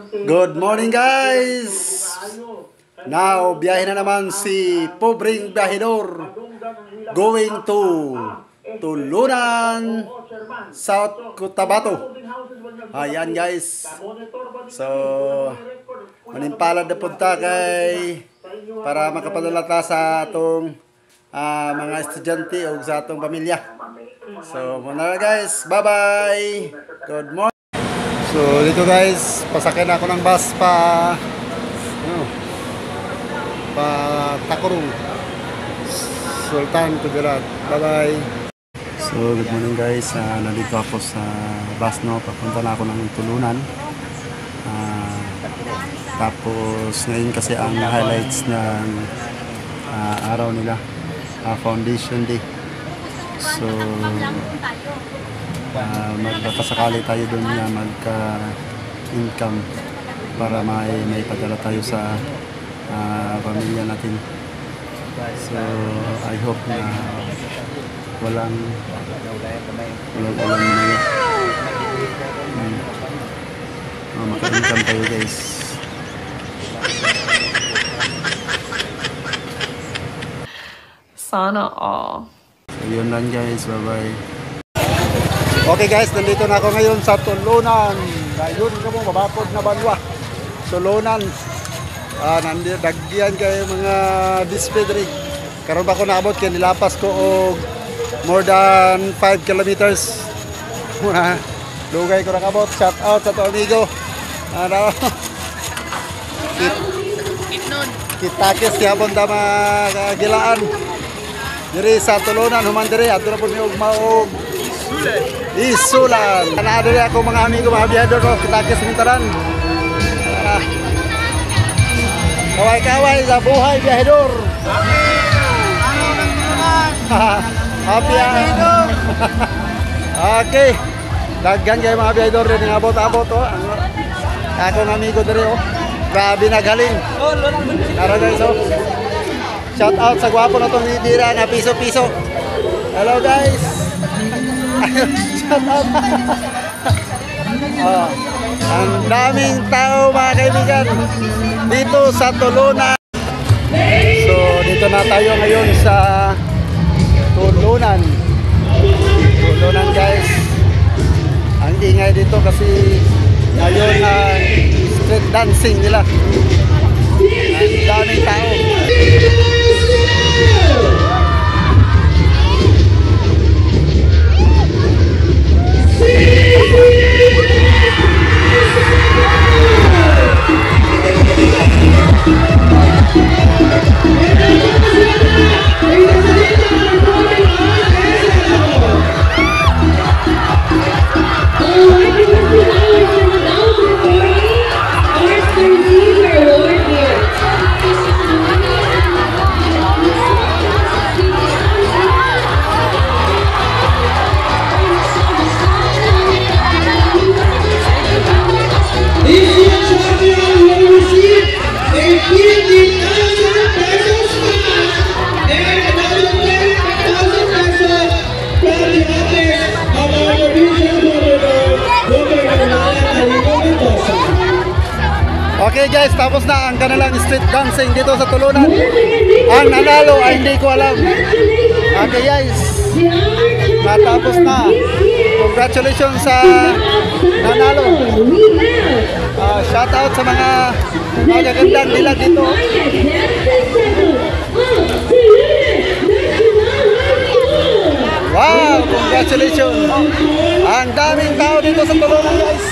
Good morning guys! Now, biyahe na naman si pobreng biyahedor going to Tulunan, South Cotabato. Ayan guys. So, manimpalad na punta kay para makapadala ta sa atong mga estudyante o sa atong pamilya. So, muna na guys. Bye-bye! Good morning! So, dito guys, pasakay na ako ng bus pa Takurong, Sultan Kudarat. Bye-bye! So, good morning guys. Nandito ako sa bus, papunta na ako ng Tulunan. Tapos, ngayon kasi ang highlights ng araw nila, Foundation Day. So, magpapasakali tayo doon na magka-income para may padala tayo sa pamilya natin. So, I hope na walang ulan na maka-income tayo guys. Sana all. So, yun lang guys. Bye-bye. Okay guys, nandito na ako ngayon sa Tulunan. Ngayon ka mo, mabapod na banwa. Tulunan. Nandito, dagyan kayo mga display diri. Karon ba ako naabot kaya nilapas ko og more than 5 kilometers. Lugay ko nakabot. Shout out sa to amigo. Kitakis kiyapon ta magagilaan. Diri sa Tulunan, human diri. Ato na po ni og Isulan. Naadali ako mga amigo, mga biyador ko. Kitakis mintaran. Kaway-kaway sa buhay biyahedor. Happy biyahedor. Okay. Daghan kayo mga biyahedor din ng abot-abot. Akong amigo diri. Grabe nagaling. Tara guys. Shout out sa gwapo na itong nidira na piso-piso. Hello guys. Shout out. Ang daming tao mga kaibigan dito sa Tulunan. So dito na tayo ngayon sa Tulunan. Tulunan guys. Ang ingay dito kasi ngayon ang street dancing nila. Ang daming tao. Okay guys, tapos na ang kanilang street dancing dito sa Tulunan. Ang nanalo ay hindi ko alam. Okay guys, natapos na. Congratulations sa nanalo. Shout out sa mga magagandang nila dito. Wow, congratulations. Ang daming tao dito sa Tulunan guys.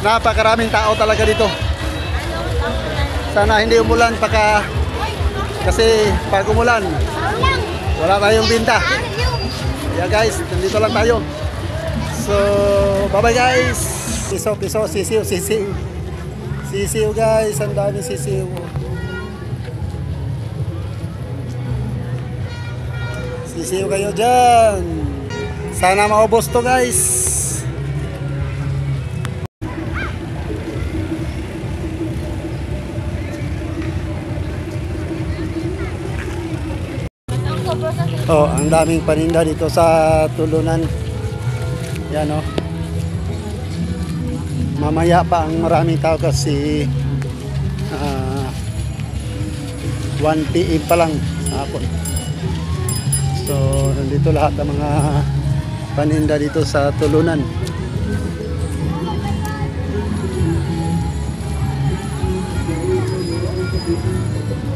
Napakaraming tao talaga dito. Sana hindi umulan kasi pag umulan wala tayong binta. Yeah guys, nandito lang tayo. So, bye-bye guys. Piso, sisiw. Sisiw guys, ang dami sisiw. Sisiw kayo dyan. Sana maubos to guys. Oh, ang daming paninda dito sa tulunan. Yan oh. Mamaya pa ang maraming tao kasi 1 PM pa lang hapon. So, nandito lahat ng mga paninda dito sa tulunan.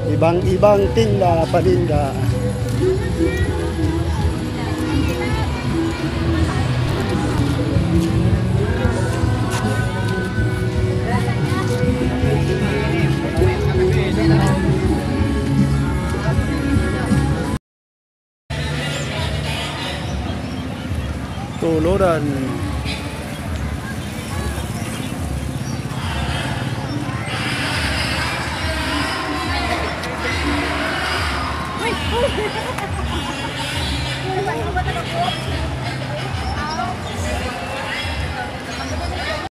Ibang-ibang tinda, paninda. Tulunan.